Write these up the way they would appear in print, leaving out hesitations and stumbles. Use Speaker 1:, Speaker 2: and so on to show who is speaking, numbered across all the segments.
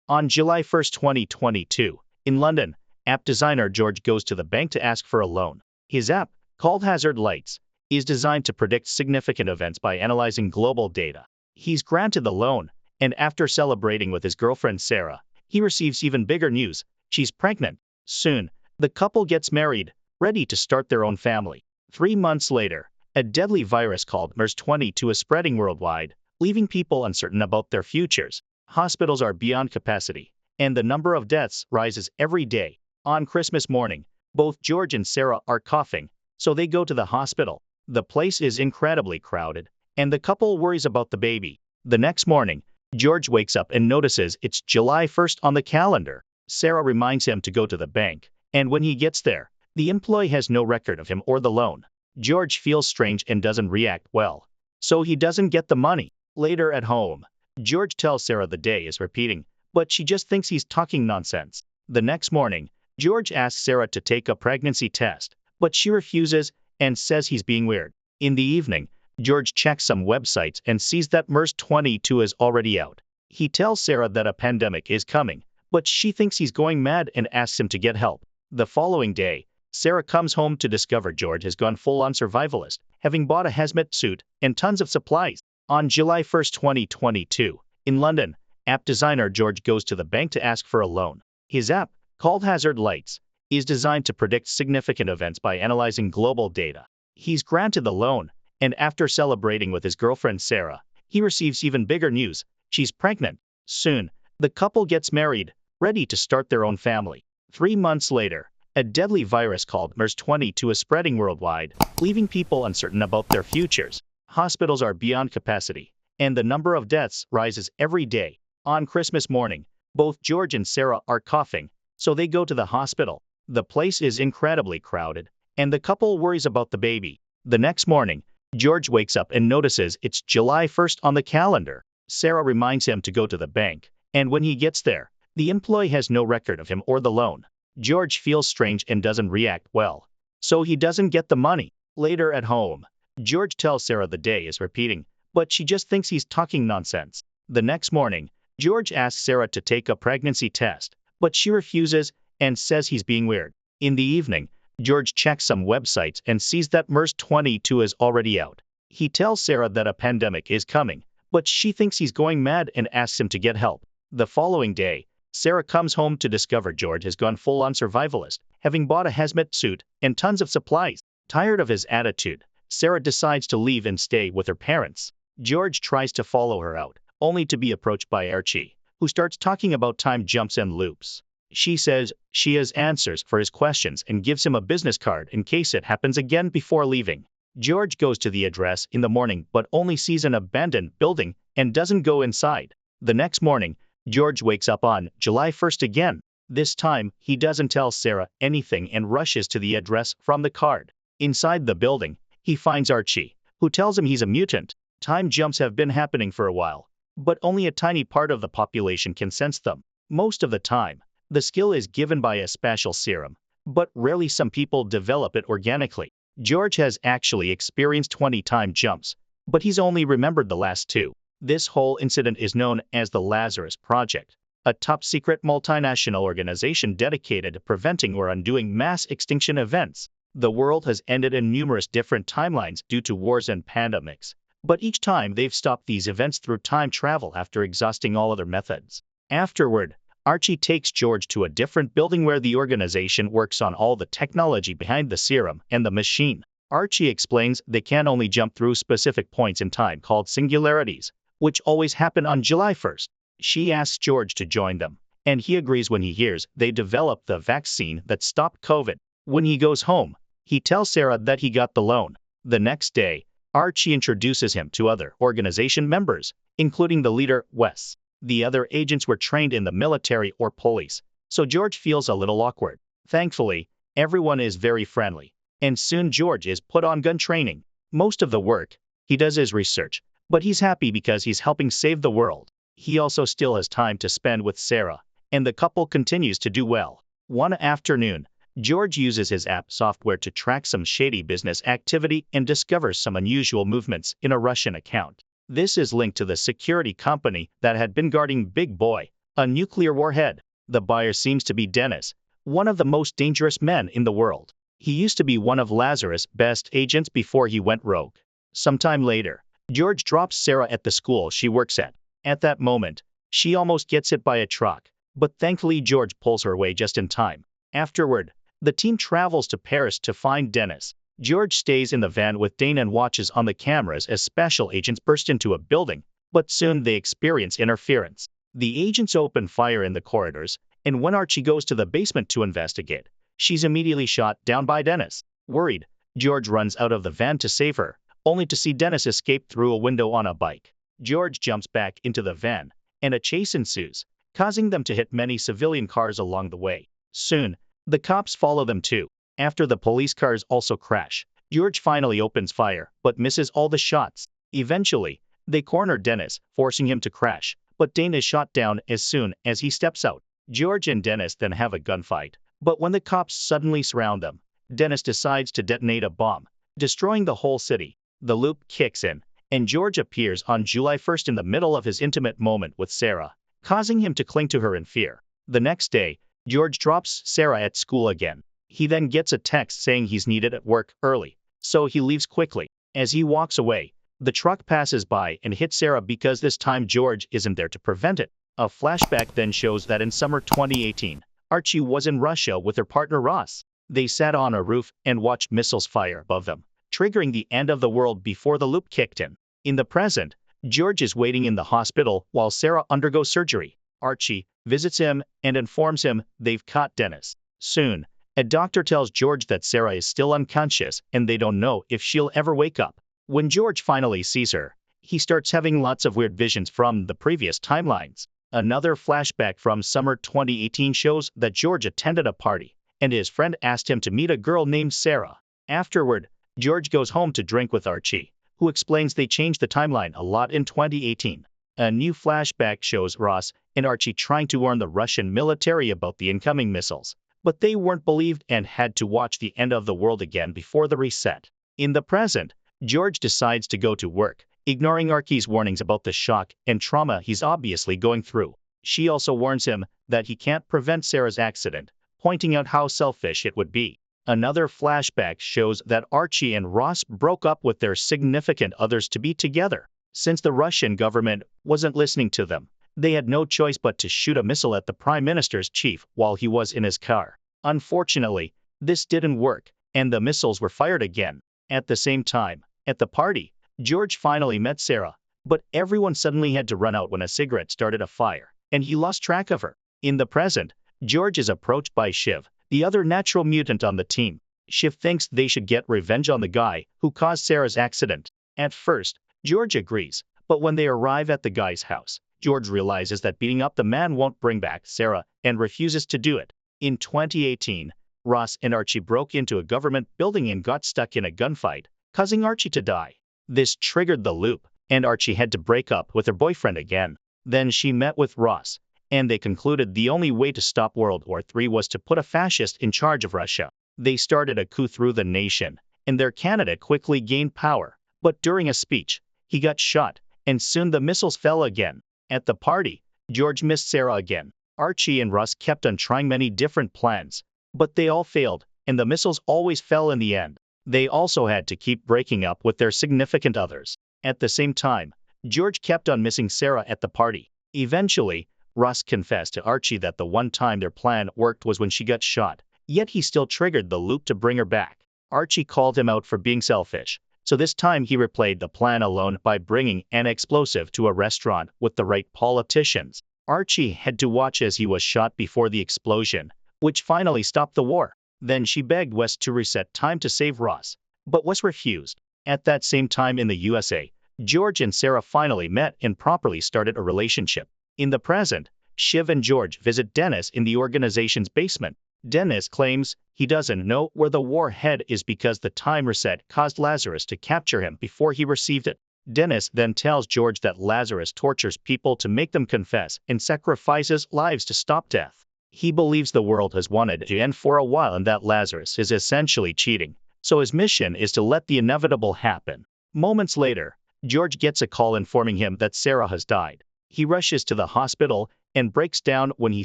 Speaker 1: On July 1st, 2022, in London, app designer George goes to the bank to ask for a loan. His app, called Hazard Lights, is designed to predict significant events by analyzing global data. He's granted the loan, and after celebrating with his girlfriend Sarah, he receives even bigger news. She's pregnant. Soon, the couple gets married, ready to start their own family. 3 months later, a deadly virus called MERS-22 is spreading worldwide, leaving people uncertain about their futures. Hospitals are beyond capacity, and the number of deaths rises every day. On Christmas morning, both George and Sarah are coughing, so they go to the hospital. The place is incredibly crowded, and the couple worries about the baby. The next morning, George wakes up and notices it's July 1st on the calendar. Sarah reminds him to go to the bank, and when he gets there, the employee has no record of him or the loan. George feels strange and doesn't react well, so he doesn't get the money. Later at home, George tells Sarah the day is repeating, but she just thinks he's talking nonsense. The next morning, George asks Sarah to take a pregnancy test, but she refuses and says he's being weird. In the evening, George checks some websites and sees that MERS-22 is already out. He tells Sarah that a pandemic is coming, but she thinks he's going mad and asks him to get help. The following day, Sarah comes home to discover George has gone full-on survivalist, having bought a hazmat suit and tons of supplies. On July 1st, 2022, in London, app designer George goes to the bank to ask for a loan. His app, called Hazard Lights, is designed to predict significant events by analyzing global data. He's granted the loan, and after celebrating with his girlfriend Sarah, he receives even bigger news. She's pregnant. Soon, the couple gets married, ready to start their own family. 3 months later, a deadly virus called MERS-22 is spreading worldwide, leaving people uncertain about their futures. Hospitals are beyond capacity, and the number of deaths rises every day. On Christmas morning, both George and Sarah are coughing, so they go to the hospital. The place is incredibly crowded, and the couple worries about the baby. The next morning, George wakes up and notices it's July 1st on the calendar. Sarah reminds him to go to the bank, and when he gets there, the employee has no record of him or the loan. George feels strange and doesn't react well, so he doesn't get the money. Later at home, George tells Sarah the day is repeating, but she just thinks he's talking nonsense. The next morning, George asks Sarah to take a pregnancy test, but she refuses and says he's being weird. In the evening, George checks some websites and sees that MERS-22 is already out. He tells Sarah that a pandemic is coming, but she thinks he's going mad and asks him to get help. The following day, Sarah comes home to discover George has gone full-on survivalist, having bought a hazmat suit and tons of supplies. Tired of his attitude, Sarah decides to leave and stay with her parents. George tries to follow her out, only to be approached by Archie, who starts talking about time jumps and loops. She says she has answers for his questions and gives him a business card in case it happens again before leaving. George goes to the address in the morning but only sees an abandoned building and doesn't go inside. The next morning, George wakes up on July 1st again. This time, he doesn't tell Sarah anything and rushes to the address from the card. Inside the building, he finds Archie, who tells him he's a mutant. Time jumps have been happening for a while, but only a tiny part of the population can sense them. Most of the time, the skill is given by a special serum, but rarely some people develop it organically. George has actually experienced 20 time jumps, but he's only remembered the last 2. This whole incident is known as the Lazarus Project, a top-secret multinational organization dedicated to preventing or undoing mass extinction events. The world has ended in numerous different timelines due to wars and pandemics, but each time they've stopped these events through time travel after exhausting all other methods. Afterward, Archie takes George to a different building where the organization works on all the technology behind the serum and the machine. Archie explains they can only jump through specific points in time called singularities, which always happen on July 1st. She asks George to join them, and he agrees when he hears they developed the vaccine that stopped COVID. When he goes home, he tells Sarah that he got the loan. The next day, Archie introduces him to other organization members, including the leader, Wes. The other agents were trained in the military or police, so George feels a little awkward. Thankfully, everyone is very friendly, and soon George is put on gun training. Most of the work he does is research, but he's happy because he's helping save the world. He also still has time to spend with Sarah, and the couple continues to do well. One afternoon, George uses his app software to track some shady business activity and discovers some unusual movements in a Russian account. This is linked to the security company that had been guarding Big Boy, a nuclear warhead. The buyer seems to be Dennis, one of the most dangerous men in the world. He used to be one of Lazarus' best agents before he went rogue. Sometime later, George drops Sarah at the school she works at. At that moment, she almost gets hit by a truck, but thankfully George pulls her away just in time. Afterward, the team travels to Paris to find Dennis. George stays in the van with Dane and watches on the cameras as special agents burst into a building, but soon they experience interference. The agents open fire in the corridors, and when Archie goes to the basement to investigate, she's immediately shot down by Dennis. Worried, George runs out of the van to save her, only to see Dennis escape through a window on a bike. George jumps back into the van, and a chase ensues, causing them to hit many civilian cars along the way. Soon, the cops follow them too. After the police cars also crash, George finally opens fire, but misses all the shots. Eventually, they corner Dennis, forcing him to crash, but Dane is shot down as soon as he steps out. George and Dennis then have a gunfight, but when the cops suddenly surround them, Dennis decides to detonate a bomb, destroying the whole city. The loop kicks in, and George appears on July 1st in the middle of his intimate moment with Sarah, causing him to cling to her in fear. The next day, George drops Sarah at school again. He then gets a text saying he's needed at work early, so he leaves quickly. As he walks away, the truck passes by and hits Sarah because this time George isn't there to prevent it. A flashback then shows that in summer 2018, Archie was in Russia with her partner Ross. They sat on a roof and watched missiles fire above them, triggering the end of the world before the loop kicked in. In the present, George is waiting in the hospital while Sarah undergoes surgery. Archie visits him and informs him they've caught Dennis. Soon, a doctor tells George that Sarah is still unconscious and they don't know if she'll ever wake up. When George finally sees her, he starts having lots of weird visions from the previous timelines. Another flashback from summer 2018 shows that George attended a party, and his friend asked him to meet a girl named Sarah. Afterward, George goes home to drink with Archie, who explains they changed the timeline a lot in 2018. A new flashback shows Ross and Archie trying to warn the Russian military about the incoming missiles, but they weren't believed and had to watch the end of the world again before the reset. In the present, George decides to go to work, ignoring Archie's warnings about the shock and trauma he's obviously going through. She also warns him that he can't prevent Sarah's accident, pointing out how selfish it would be. Another flashback shows that Archie and Ross broke up with their significant others to be together. Since the Russian government wasn't listening to them, they had no choice but to shoot a missile at the Prime Minister's chief while he was in his car. Unfortunately, this didn't work, and the missiles were fired again. At the same time, at the party, George finally met Sarah, but everyone suddenly had to run out when a cigarette started a fire, and he lost track of her. In the present, George is approached by Shiv, the other natural mutant on the team. Shiv thinks they should get revenge on the guy who caused Sarah's accident. At first, George agrees, but when they arrive at the guy's house, George realizes that beating up the man won't bring back Sarah and refuses to do it. In 2018, Ross and Archie broke into a government building and got stuck in a gunfight, causing Archie to die. This triggered the loop, and Archie had to break up with her boyfriend again. Then she met with Ross, and they concluded the only way to stop World War III was to put a fascist in charge of Russia. They started a coup through the nation, and their candidate quickly gained power. But during a speech, he got shot, and soon the missiles fell again. At the party, George missed Sarah again. Archie and Ross kept on trying many different plans, but they all failed, and the missiles always fell in the end. They also had to keep breaking up with their significant others. At the same time, George kept on missing Sarah at the party. Eventually, Ross confessed to Archie that the one time their plan worked was when she got shot, yet he still triggered the loop to bring her back. Archie called him out for being selfish, so this time he replayed the plan alone by bringing an explosive to a restaurant with the right politicians. Archie had to watch as he was shot before the explosion, which finally stopped the war. Then she begged Wes to reset time to save Ross, but Wes refused. At that same time in the USA, George and Sarah finally met and properly started a relationship. In the present, Shiv and George visit Dennis in the organization's basement. Dennis claims he doesn't know where the warhead is because the time reset caused Lazarus to capture him before he received it. Dennis then tells George that Lazarus tortures people to make them confess and sacrifices lives to stop death. He believes the world has wanted to end for a while and that Lazarus is essentially cheating, so his mission is to let the inevitable happen. Moments later, George gets a call informing him that Sarah has died. He rushes to the hospital and breaks down when he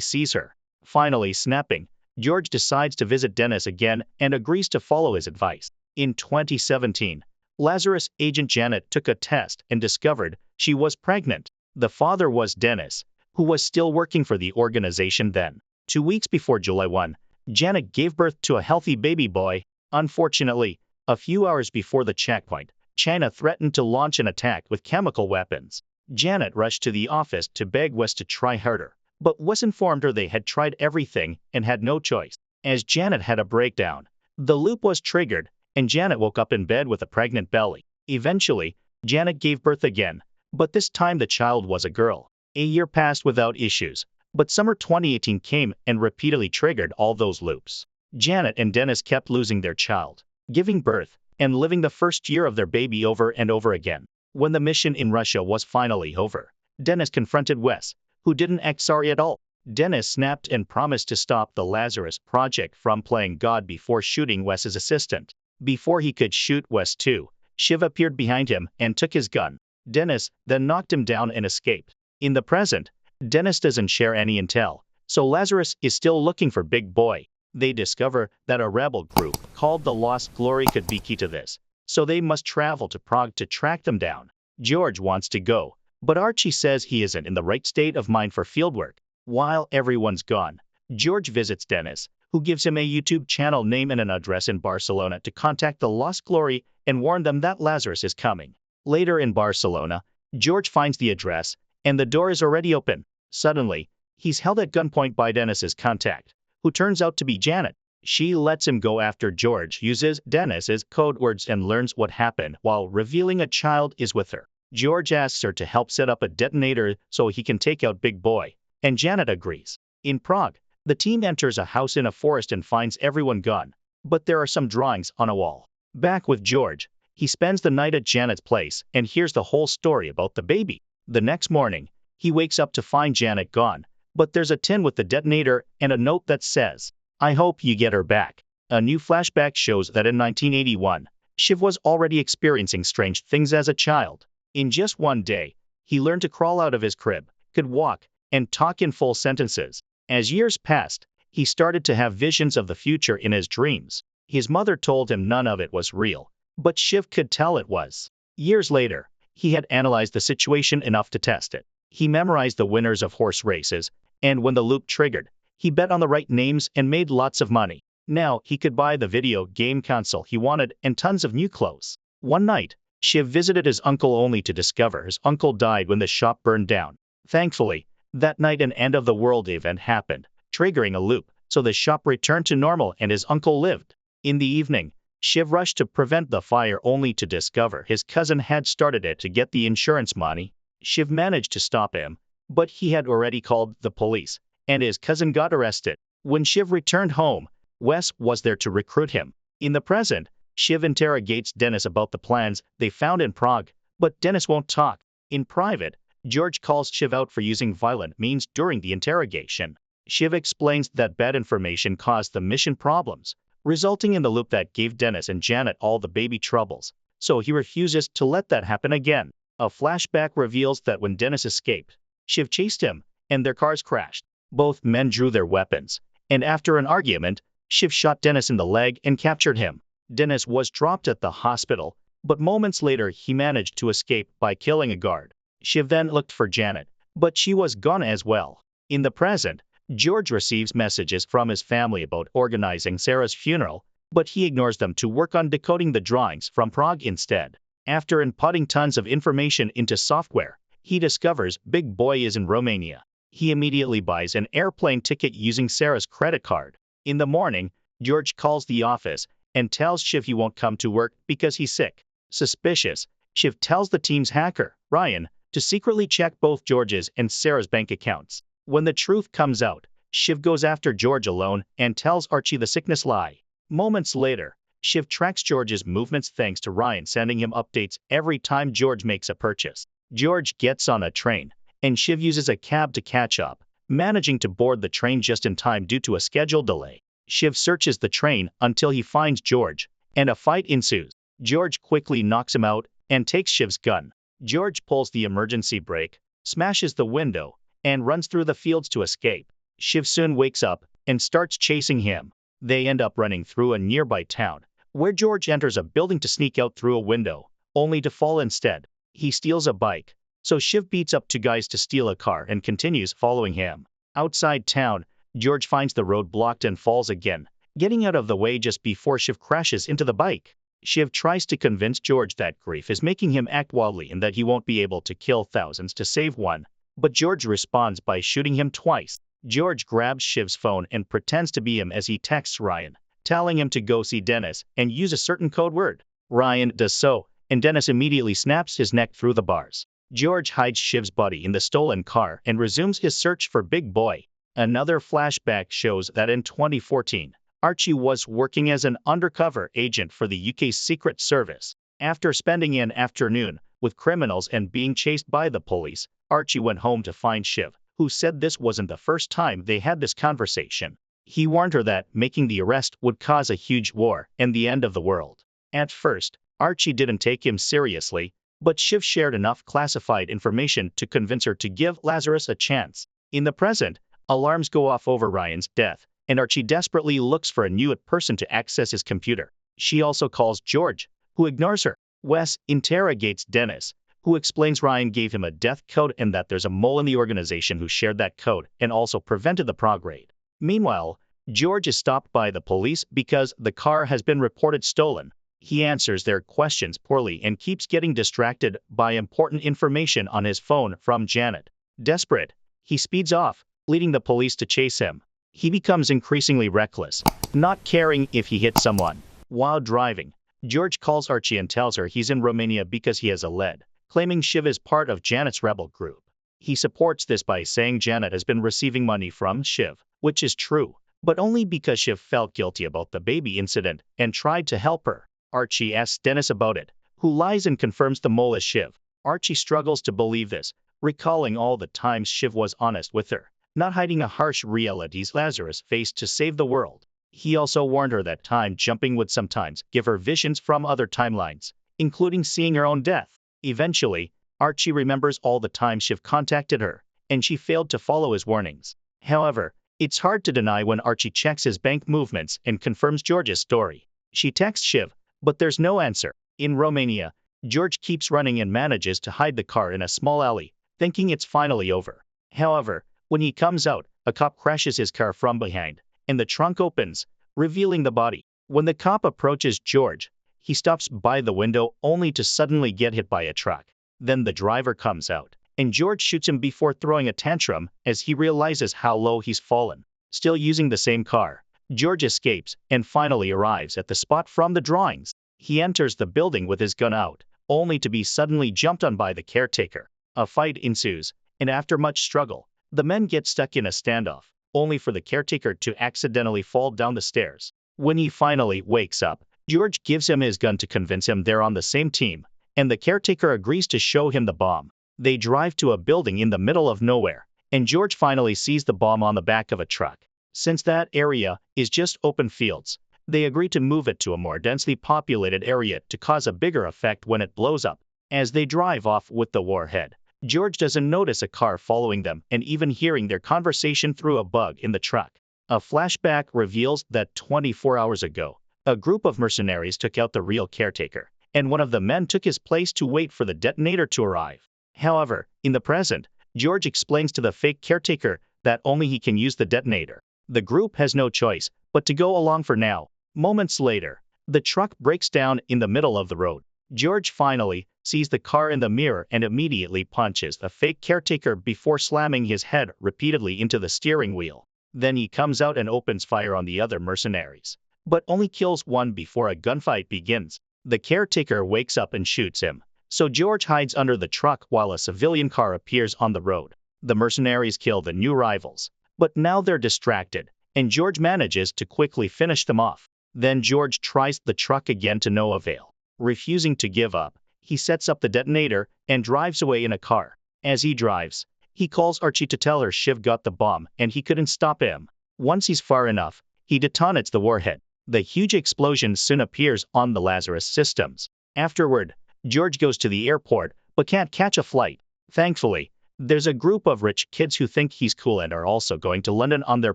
Speaker 1: sees her. Finally snapping, George decides to visit Dennis again and agrees to follow his advice. In 2017, Lazarus agent Janet took a test and discovered she was pregnant. The father was Dennis, who was still working for the organization then. 2 weeks before July 1, Janet gave birth to a healthy baby boy. Unfortunately, a few hours before the checkpoint, China threatened to launch an attack with chemical weapons. Janet rushed to the office to beg Wes to try harder, but Wes informed her they had tried everything and had no choice. As Janet had a breakdown, the loop was triggered, and Janet woke up in bed with a pregnant belly. Eventually, Janet gave birth again, but this time the child was a girl. A year passed without issues, but summer 2018 came and repeatedly triggered all those loops. Janet and Dennis kept losing their child, giving birth, and living the first year of their baby over and over again. When the mission in Russia was finally over, Dennis confronted Wes, who didn't act sorry at all. Dennis snapped and promised to stop the Lazarus project from playing God before shooting Wes's assistant. Before he could shoot Wes too, Shiv appeared behind him and took his gun. Dennis then knocked him down and escaped. In the present, Dennis doesn't share any intel, so Lazarus is still looking for Big Boy. They discover that a rebel group called the Lost Glory could be key to this, so they must travel to Prague to track them down. George wants to go, but Archie says he isn't in the right state of mind for fieldwork. While everyone's gone, George visits Dennis, who gives him a YouTube channel name and an address in Barcelona to contact the Lost Glory and warn them that Lazarus is coming. Later in Barcelona, George finds the address, and the door is already open. Suddenly, he's held at gunpoint by Dennis's contact, who turns out to be Janet. She lets him go after George uses Dennis's code words and learns what happened while revealing a child is with her. George asks her to help set up a detonator so he can take out Big Boy, and Janet agrees. In Prague, the team enters a house in a forest and finds everyone gone, but there are some drawings on a wall. Back with George, he spends the night at Janet's place and hears the whole story about the baby. The next morning, he wakes up to find Janet gone, but there's a tin with the detonator and a note that says, "I hope you get her back." A new flashback shows that in 1981, Shiv was already experiencing strange things as a child. In just one day, he learned to crawl out of his crib, could walk, and talk in full sentences. As years passed, he started to have visions of the future in his dreams. His mother told him none of it was real, but Shiv could tell it was. Years later, he had analyzed the situation enough to test it. He memorized the winners of horse races, and when the loop triggered, he bet on the right names and made lots of money. Now, he could buy the video game console he wanted and tons of new clothes. One night, Shiv visited his uncle only to discover his uncle died when the shop burned down. Thankfully, that night an end-of-the-world event happened, triggering a loop, so the shop returned to normal and his uncle lived. In the evening, Shiv rushed to prevent the fire only to discover his cousin had started it to get the insurance money. Shiv managed to stop him, but he had already called the police, and his cousin got arrested. When Shiv returned home, Wes was there to recruit him. In the present, Shiv interrogates Dennis about the plans they found in Prague, but Dennis won't talk. In private, George calls Shiv out for using violent means during the interrogation. Shiv explains that bad information caused the mission problems, resulting in the loop that gave Dennis and Janet all the baby troubles, so he refuses to let that happen again. A flashback reveals that when Dennis escaped, Shiv chased him, and their cars crashed. Both men drew their weapons, and after an argument, Shiv shot Dennis in the leg and captured him. Dennis was dropped at the hospital, but moments later he managed to escape by killing a guard. Shiv then looked for Janet, but she was gone as well. In the present, George receives messages from his family about organizing Sarah's funeral, but he ignores them to work on decoding the drawings from Prague instead. After inputting tons of information into software, he discovers Big Boy is in Romania. He immediately buys an airplane ticket using Sarah's credit card. In the morning, George calls the office and tells Shiv he won't come to work because he's sick. Suspicious, Shiv tells the team's hacker, Ryan, to secretly check both George's and Sarah's bank accounts. When the truth comes out, Shiv goes after George alone and tells Archie the sickness lie. Moments later, Shiv tracks George's movements thanks to Ryan sending him updates every time George makes a purchase. George gets on a train, and Shiv uses a cab to catch up, managing to board the train just in time due to a scheduled delay. Shiv searches the train until he finds George, and a fight ensues. George quickly knocks him out and takes Shiv's gun. George pulls the emergency brake, smashes the window, and runs through the fields to escape. Shiv soon wakes up and starts chasing him. They end up running through a nearby town, where George enters a building to sneak out through a window, only to fall instead. He steals a bike, so Shiv beats up two guys to steal a car and continues following him. Outside town, George finds the road blocked and falls again, getting out of the way just before Shiv crashes into the bike. Shiv tries to convince George that grief is making him act wildly and that he won't be able to kill thousands to save one, but George responds by shooting him twice. George grabs Shiv's phone and pretends to be him as he texts Ryan, telling him to go see Dennis and use a certain code word. Ryan does so, and Dennis immediately snaps his neck through the bars. George hides Shiv's body in the stolen car and resumes his search for Big Boy. Another flashback shows that in 2014, Archie was working as an undercover agent for the UK's Secret Service. After spending an afternoon with criminals and being chased by the police, Archie went home to find Shiv, who said this wasn't the first time they had this conversation. He warned her that making the arrest would cause a huge war and the end of the world. At first, Archie didn't take him seriously, but Shiv shared enough classified information to convince her to give Lazarus a chance. In the present, alarms go off over Ryan's death, and Archie desperately looks for a new person to access his computer. She also calls George, who ignores her. Wes interrogates Dennis, who explains Ryan gave him a death code and that there's a mole in the organization who shared that code and also prevented the prograde. Meanwhile, George is stopped by the police because the car has been reported stolen. He answers their questions poorly and keeps getting distracted by important information on his phone from Janet. Desperate, he speeds off, leading the police to chase him. He becomes increasingly reckless, not caring if he hits someone. While driving, George calls Archie and tells her he's in Romania because he has a lead, claiming Shiv is part of Janet's rebel group. He supports this by saying Janet has been receiving money from Shiv, which is true, but only because Shiv felt guilty about the baby incident and tried to help her. Archie asks Dennis about it, who lies and confirms the mole is Shiv. Archie struggles to believe this, recalling all the times Shiv was honest with her, not hiding the harsh realities Lazarus faced to save the world. He also warned her that time jumping would sometimes give her visions from other timelines, including seeing her own death. Eventually, Archie remembers all the times Shiv contacted her, and she failed to follow his warnings. However, it's hard to deny when Archie checks his bank movements and confirms George's story. She texts Shiv, but there's no answer. In Romania, George keeps running and manages to hide the car in a small alley, thinking it's finally over. However, when he comes out, a cop crashes his car from behind, and the trunk opens, revealing the body. When the cop approaches George, he stops by the window only to suddenly get hit by a truck. Then the driver comes out, and George shoots him before throwing a tantrum as he realizes how low he's fallen. Still using the same car, George escapes and finally arrives at the spot from the drawings. He enters the building with his gun out, only to be suddenly jumped on by the caretaker. A fight ensues, and after much struggle, the men get stuck in a standoff, only for the caretaker to accidentally fall down the stairs. When he finally wakes up, George gives him his gun to convince him they're on the same team, and the caretaker agrees to show him the bomb. They drive to a building in the middle of nowhere, and George finally sees the bomb on the back of a truck. Since that area is just open fields, they agree to move it to a more densely populated area to cause a bigger effect when it blows up. As they drive off with the warhead, George doesn't notice a car following them and even hearing their conversation through a bug in the truck. A flashback reveals that 24 hours ago, a group of mercenaries took out the real caretaker, and one of the men took his place to wait for the detonator to arrive. However, in the present, George explains to the fake caretaker that only he can use the detonator. The group has no choice but to go along for now. Moments later, the truck breaks down in the middle of the road. George finally sees the car in the mirror and immediately punches the fake caretaker before slamming his head repeatedly into the steering wheel. Then he comes out and opens fire on the other mercenaries, but only kills one before a gunfight begins. The caretaker wakes up and shoots him, so George hides under the truck while a civilian car appears on the road. The mercenaries kill the new rivals, but now they're distracted, and George manages to quickly finish them off. Then George tries the truck again to no avail. Refusing to give up, he sets up the detonator and drives away in a car. As he drives, he calls Archie to tell her Shiv got the bomb and he couldn't stop him. Once he's far enough, he detonates the warhead. The huge explosion soon appears on the Lazarus systems. Afterward, George goes to the airport but can't catch a flight. Thankfully, There's a group of rich kids who think he's cool and are also going to London on their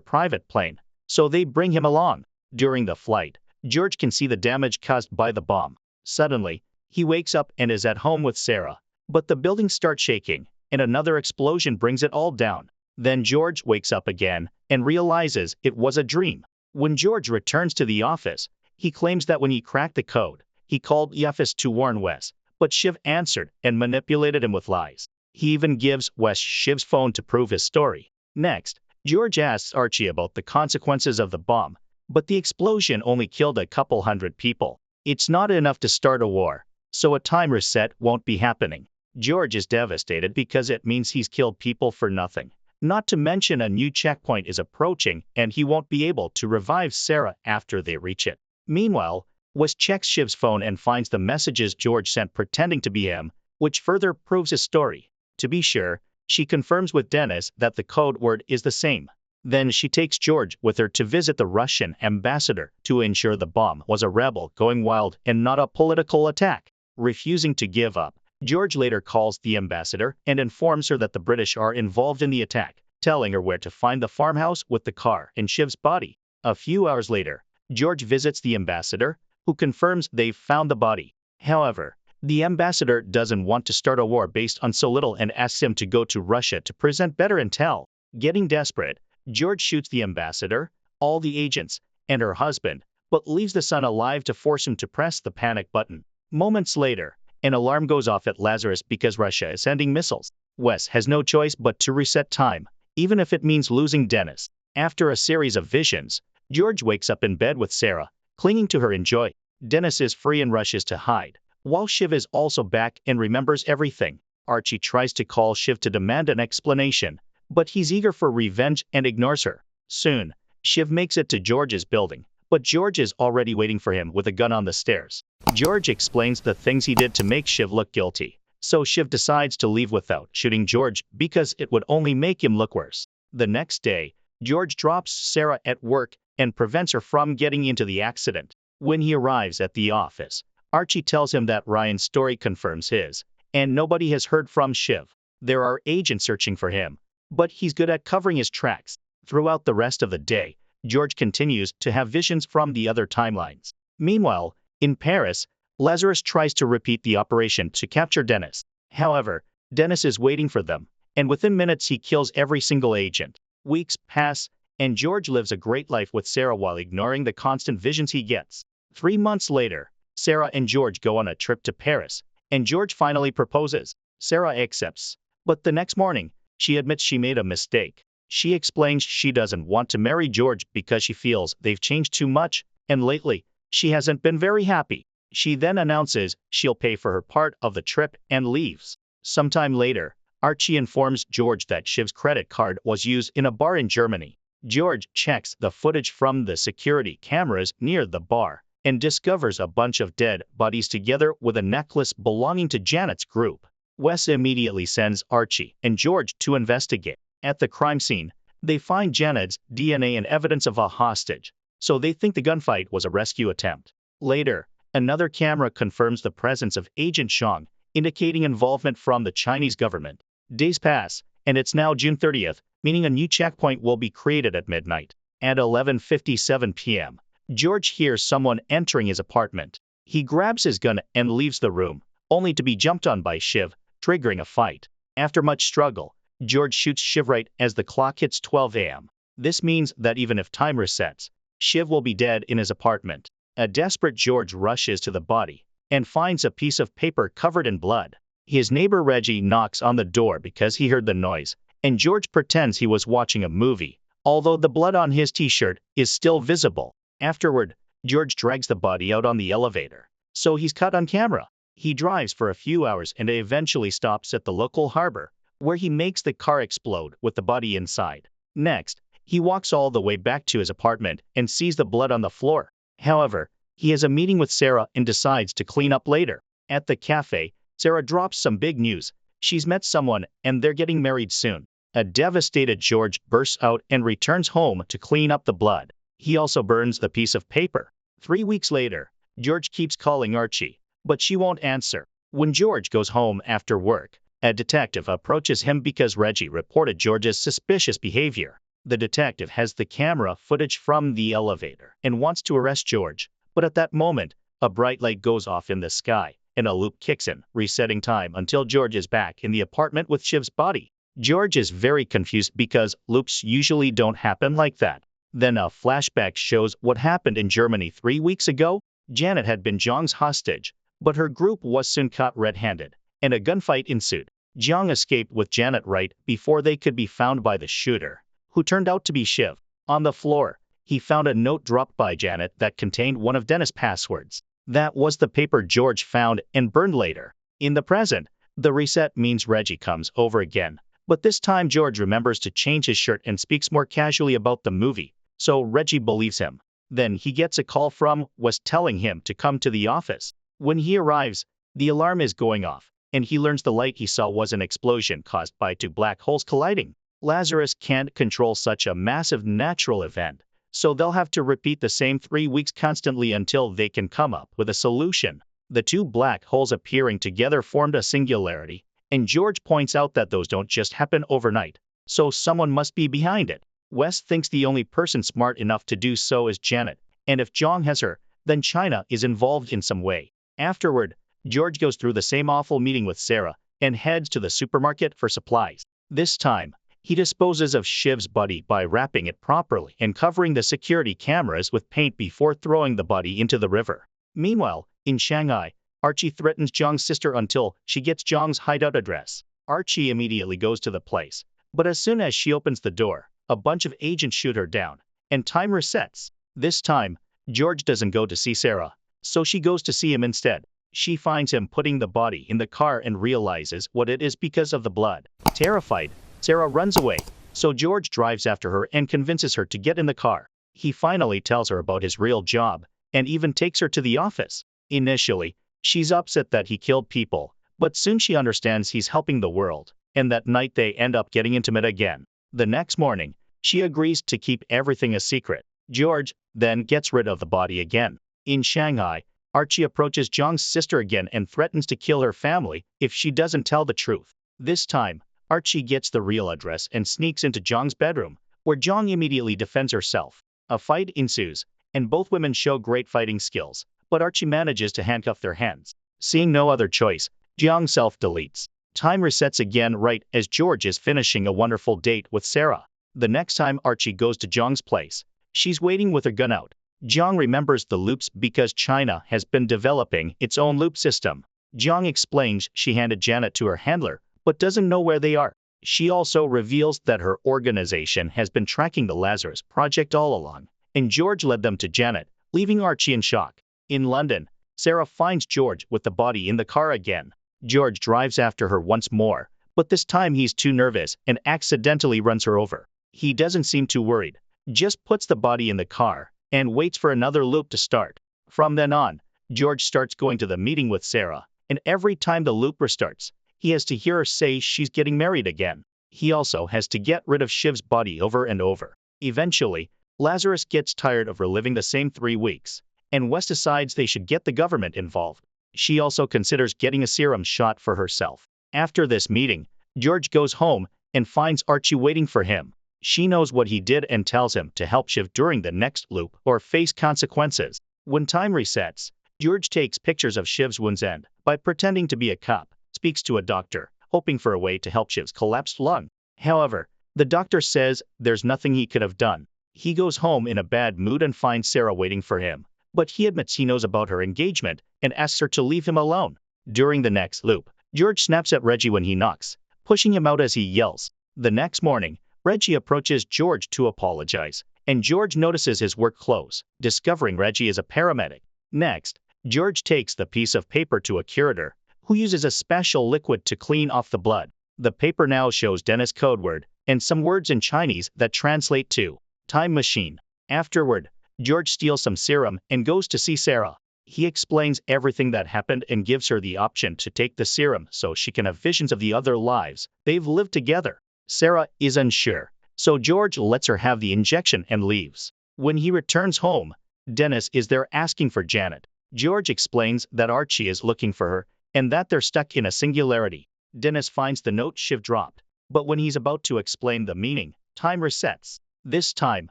Speaker 1: private plane, so they bring him along. During the flight, George can see the damage caused by the bomb. Suddenly, he wakes up and is at home with Sarah, but the building starts shaking, and another explosion brings it all down. Then George wakes up again and realizes it was a dream. When George returns to the office, he claims that when he cracked the code, he called the office to warn Wes, but Shiv answered and manipulated him with lies. He even gives Wes Shiv's phone to prove his story. Next, George asks Archie about the consequences of the bomb, but the explosion only killed a couple hundred people. It's not enough to start a war, so a time reset won't be happening. George is devastated because it means he's killed people for nothing. Not to mention a new checkpoint is approaching and he won't be able to revive Sarah after they reach it. Meanwhile, Wes checks Shiv's phone and finds the messages George sent pretending to be him, which further proves his story. To be sure, she confirms with Dennis that the code word is the same. Then she takes George with her to visit the Russian ambassador to ensure the bomb was a rebel going wild and not a political attack. Refusing to give up, George later calls the ambassador and informs her that the British are involved in the attack, telling her where to find the farmhouse with the car and Shiv's body. A few hours later, George visits the ambassador, who confirms they've found the body. However, the ambassador doesn't want to start a war based on so little and asks him to go to Russia to present better intel. Getting desperate, George shoots the ambassador, all the agents, and her husband, but leaves the son alive to force him to press the panic button. Moments later, an alarm goes off at Lazarus because Russia is sending missiles. Wes has no choice but to reset time, even if it means losing Dennis. After a series of visions, George wakes up in bed with Sarah, clinging to her in joy. Dennis is free and rushes to hide, while Shiv is also back and remembers everything. Archie tries to call Shiv to demand an explanation, but he's eager for revenge and ignores her. Soon, Shiv makes it to George's building, but George is already waiting for him with a gun on the stairs. George explains the things he did to make Shiv look guilty, so Shiv decides to leave without shooting George because it would only make him look worse. The next day, George drops Sarah at work and prevents her from getting into the accident. When he arrives at the office, Archie tells him that Ryan's story confirms his, and nobody has heard from Shiv. There are agents searching for him, but he's good at covering his tracks. Throughout the rest of the day, George continues to have visions from the other timelines. Meanwhile, in Paris, Lazarus tries to repeat the operation to capture Dennis. However, Dennis is waiting for them, and within minutes he kills every single agent. Weeks pass, and George lives a great life with Sarah while ignoring the constant visions he gets. 3 months later, Sarah and George go on a trip to Paris, and George finally proposes. Sarah accepts, but the next morning, she admits she made a mistake. She explains she doesn't want to marry George because she feels they've changed too much, and lately, she hasn't been very happy. She then announces she'll pay for her part of the trip and leaves. Sometime later, Archie informs George that Shiv's credit card was used in a bar in Germany. George checks the footage from the security cameras near the bar and discovers a bunch of dead bodies together with a necklace belonging to Janet's group. Wes immediately sends Archie and George to investigate. At the crime scene, they find Janet's DNA and evidence of a hostage, so they think the gunfight was a rescue attempt. Later, another camera confirms the presence of Agent Xiong, indicating involvement from the Chinese government. Days pass, and it's now June 30th, meaning a new checkpoint will be created at midnight. At 11:57 p.m., George hears someone entering his apartment. He grabs his gun and leaves the room, only to be jumped on by Shiv, triggering a fight. After much struggle, George shoots Shiv right as the clock hits 12 a.m. This means that even if time resets, Shiv will be dead in his apartment. A desperate George rushes to the body and finds a piece of paper covered in blood. His neighbor Reggie knocks on the door because he heard the noise, and George pretends he was watching a movie, although the blood on his t-shirt is still visible. Afterward, George drags the body out on the elevator, so he's caught on camera. He drives for a few hours and eventually stops at the local harbor, where he makes the car explode with the body inside. Next, he walks all the way back to his apartment and sees the blood on the floor. However, he has a meeting with Sarah and decides to clean up later. At the cafe, Sarah drops some big news. She's met someone and they're getting married soon. A devastated George bursts out and returns home to clean up the blood. He also burns the piece of paper. 3 weeks later, George keeps calling Archie, but she won't answer. When George goes home after work, A detective approaches him because Reggie reported George's suspicious behavior. The detective has the camera footage from the elevator and wants to arrest George, but at that moment, a bright light goes off in the sky, and a loop kicks in, resetting time until George is back in the apartment with Shiv's body. George is very confused because loops usually don't happen like that. Then a flashback shows what happened in Germany 3 weeks ago. Janet had been Zhang's hostage, but her group was soon caught red-handed, and a gunfight ensued. Zhang escaped with Janet right before they could be found by the shooter, who turned out to be Shiv. On the floor, he found a note dropped by Janet that contained one of Dennis' passwords. That was the paper George found and burned later. In the present, the reset means Reggie comes over again, but this time George remembers to change his shirt and speaks more casually about the movie, so Reggie believes him. Then he gets a call from Wes telling him to come to the office. When he arrives, the alarm is going off, and he learns the light he saw was an explosion caused by 2 black holes colliding. Lazarus can't control such a massive natural event, so they'll have to repeat the same 3 weeks constantly until they can come up with a solution. The 2 black holes appearing together formed a singularity, and George points out that those don't just happen overnight, so someone must be behind it. Wes thinks the only person smart enough to do so is Janet, and if Zhang has her, then China is involved in some way. Afterward, George goes through the same awful meeting with Sarah and heads to the supermarket for supplies. This time, he disposes of Shiv's body by wrapping it properly and covering the security cameras with paint before throwing the body into the river. Meanwhile, in Shanghai, Archie threatens Zhang's sister until she gets Zhang's hideout address. Archie immediately goes to the place, but as soon as she opens the door, a bunch of agents shoot her down, and time resets. This time, George doesn't go to see Sarah, so she goes to see him instead. She finds him putting the body in the car and realizes what it is because of the blood. Terrified, Sarah runs away, so George drives after her and convinces her to get in the car. He finally tells her about his real job, and even takes her to the office. Initially, she's upset that he killed people, but soon she understands he's helping the world, and that night they end up getting intimate again. The next morning, she agrees to keep everything a secret. George then gets rid of the body again. In Shanghai, Archie approaches Zhang's sister again and threatens to kill her family if she doesn't tell the truth. This time, Archie gets the real address and sneaks into Zhang's bedroom, where Zhang immediately defends herself. A fight ensues, and both women show great fighting skills, but Archie manages to handcuff their hands. Seeing no other choice, Zhang self-deletes. Time resets again right as George is finishing a wonderful date with Sarah. The next time Archie goes to Zhang's place, she's waiting with her gun out. Zhang remembers the loops because China has been developing its own loop system. Zhang explains she handed Janet to her handler, but doesn't know where they are. She also reveals that her organization has been tracking the Lazarus project all along, and George led them to Janet, leaving Archie in shock. In London, Sarah finds George with the body in the car again. George drives after her once more, but this time he's too nervous and accidentally runs her over. He doesn't seem too worried, just puts the body in the car and waits for another loop to start. From then on, George starts going to the meeting with Sarah, and every time the loop restarts, he has to hear her say she's getting married again. He also has to get rid of Shiv's body over and over. Eventually, Lazarus gets tired of reliving the same 3 weeks, and Wes decides they should get the government involved. She also considers getting a serum shot for herself. After this meeting, George goes home and finds Archie waiting for him. She knows what he did and tells him to help Shiv during the next loop or face consequences. When time resets, George takes pictures of Shiv's wounds and, by pretending to be a cop, speaks to a doctor, hoping for a way to help Shiv's collapsed lung. However, the doctor says there's nothing he could have done. He goes home in a bad mood and finds Sarah waiting for him, but he admits he knows about her engagement and asks her to leave him alone. During the next loop, George snaps at Reggie when he knocks, pushing him out as he yells. The next morning, Reggie approaches George to apologize, and George notices his work clothes, discovering Reggie is a paramedic. Next, George takes the piece of paper to a curator, who uses a special liquid to clean off the blood. The paper now shows Dennis' code word and some words in Chinese that translate to time machine. Afterward, George steals some serum and goes to see Sarah. He explains everything that happened and gives her the option to take the serum so she can have visions of the other lives they've lived together. Sarah is unsure, so George lets her have the injection and leaves. When he returns home, Dennis is there asking for Janet. George explains that Archie is looking for her and that they're stuck in a singularity. Dennis finds the note Shiv dropped, but when he's about to explain the meaning, time resets. This time,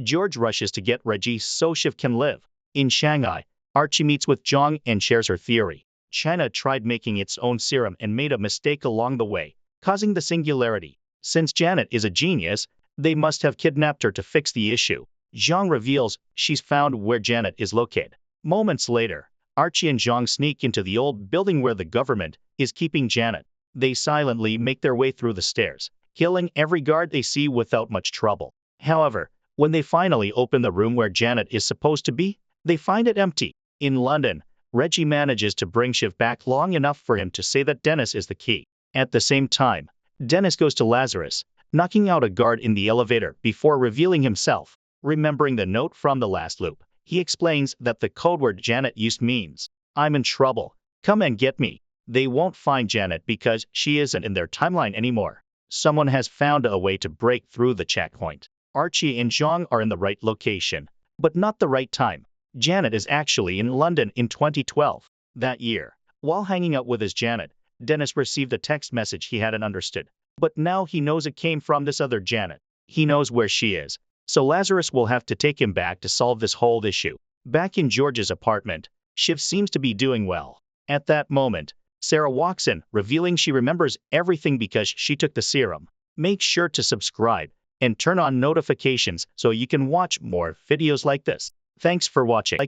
Speaker 1: George rushes to get Reggie so Shiv can live. In Shanghai, Archie meets with Zhang and shares her theory. China tried making its own serum and made a mistake along the way, causing the singularity. Since Janet is a genius, they must have kidnapped her to fix the issue. Zhang reveals she's found where Janet is located. Moments later, Archie and Zhang sneak into the old building where the government is keeping Janet. They silently make their way through the stairs, killing every guard they see without much trouble. However, when they finally open the room where Janet is supposed to be, they find it empty. In London, Reggie manages to bring Shiv back long enough for him to say that Dennis is the key. At the same time, Dennis goes to Lazarus, knocking out a guard in the elevator before revealing himself. Remembering the note from the last loop, he explains that the code word Janet used means, "I'm in trouble, come and get me." They won't find Janet because she isn't in their timeline anymore. Someone has found a way to break through the checkpoint. Archie and Zhang are in the right location, but not the right time. Janet is actually in London in 2012. That year, while hanging out with his Janet, Dennis received a text message he hadn't understood. But now he knows it came from this other Janet. He knows where she is, so Lazarus will have to take him back to solve this whole issue. Back in George's apartment, Shiv seems to be doing well. At that moment, Sarah walks in, revealing she remembers everything because she took the serum. Make sure to subscribe and turn on notifications so you can watch more videos like this. Thanks for watching.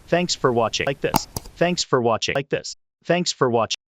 Speaker 1: Thanks for watching. Thanks for watching.